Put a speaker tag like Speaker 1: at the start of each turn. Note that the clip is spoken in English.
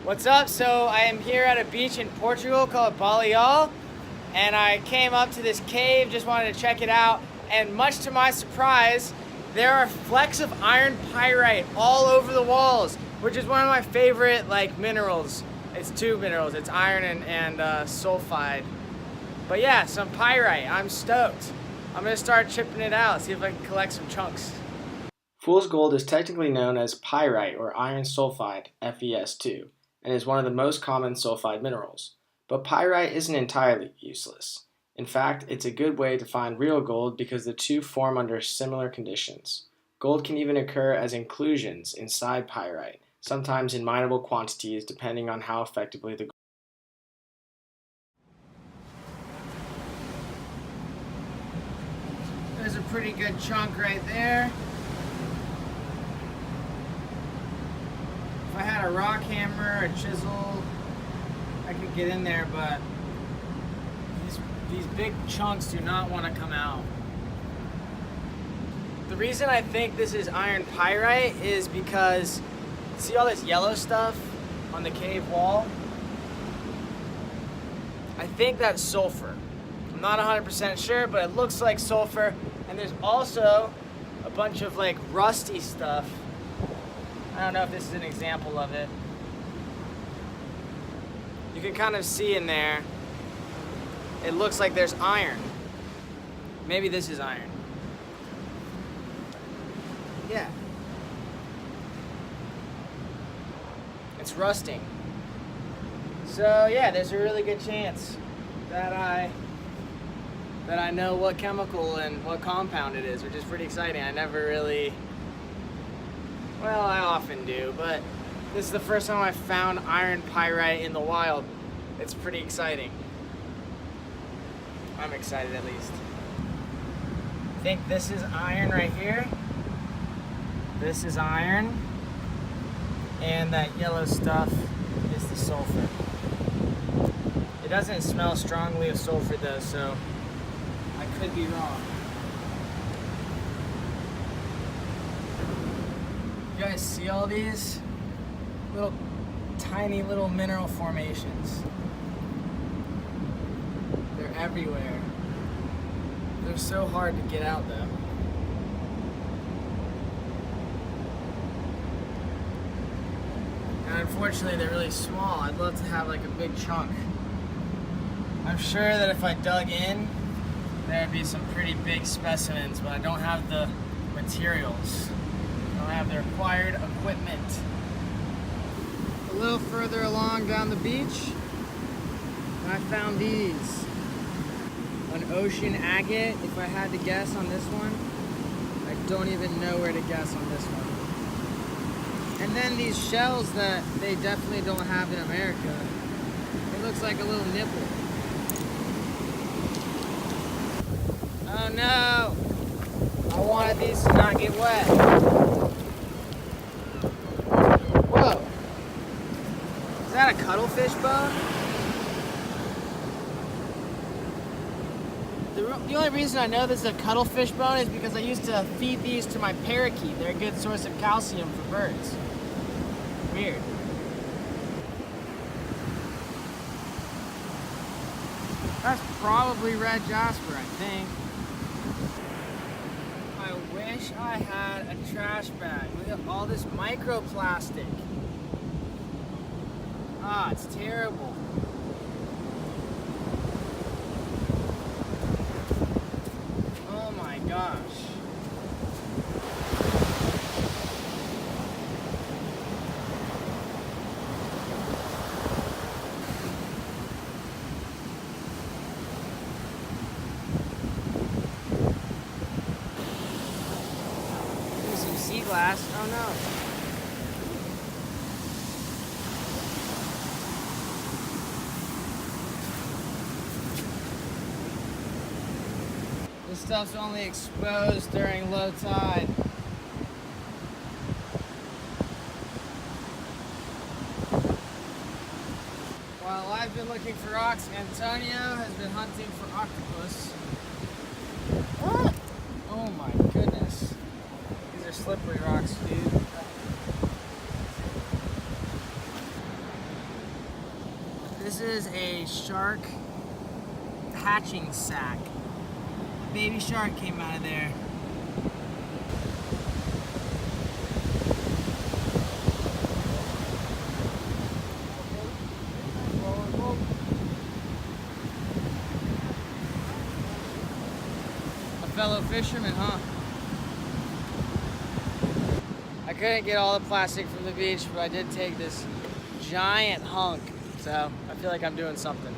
Speaker 1: What's up? So I am here at a beach in Portugal called Baleal, and I came up to this cave, just wanted to check it out, and much to my surprise, there are flecks of iron pyrite all over the walls, which is one of my favorite minerals. It's two minerals, it's iron and sulfide. But yeah, some pyrite, I'm stoked. I'm gonna start chipping it out, see if I can collect some chunks. Fool's gold is technically known as pyrite or iron sulfide, FeS2, and is one of the most common sulfide minerals. But pyrite isn't entirely useless. In fact, it's a good way to find real gold because the two form under similar conditions. Gold can even occur as inclusions inside pyrite, sometimes in mineable quantities depending on how effectively the There's a pretty good chunk right there. If I had a rock hammer, a chisel, I could get in there, but these big chunks do not want to come out. The reason I think this is iron pyrite is because, see all this yellow stuff on the cave wall? I think that's sulfur. I'm not 100% sure, but it looks like sulfur. And there's also a bunch of rusty stuff. I don't know if this is an example of it. You can kind of see in there, it looks like there's iron. Maybe this is iron. Yeah. It's rusting. So yeah, there's a really good chance that I know what chemical and what compound it is, which is pretty exciting. I never really, well, I often do, but this is the first time I found iron pyrite in the wild. It's pretty exciting. I'm excited at least. I think this is iron right here. This is iron. And that yellow stuff is the sulfur. It doesn't smell strongly of sulfur though, so I could be wrong. You guys see all these little tiny little mineral formations? They're everywhere. They're so hard to get out though. And unfortunately they're really small. I'd love to have a big chunk. I'm sure that if I dug in, there'd be some pretty big specimens, but I don't have the materials. I don't have the required equipment. A little further along down the beach, I found these. An ocean agate, if I had to guess on this one. I don't even know where to guess on this one. And then these shells that they definitely don't have in America. It looks like a little nipple. Oh no! I wanted these to not get wet. Whoa! Is that a cuttlefish bone? The only reason I know this is a cuttlefish bone is because I used to feed these to my parakeet. They're a good source of calcium for birds. Weird. That's probably red jasper, I think. I wish I had a trash bag. Look at all this microplastic. Ah, it's terrible. Oh my gosh. Some sea glass. Oh no. This stuff's only exposed during low tide. While I've been looking for rocks, Antonio has been hunting for octopus. What? Oh my goodness. These are slippery rocks, dude. This is a shark hatching sack. Baby shark came out of there. A fellow fisherman, huh? I couldn't get all the plastic from the beach, but I did take this giant hunk, so I feel like I'm doing something.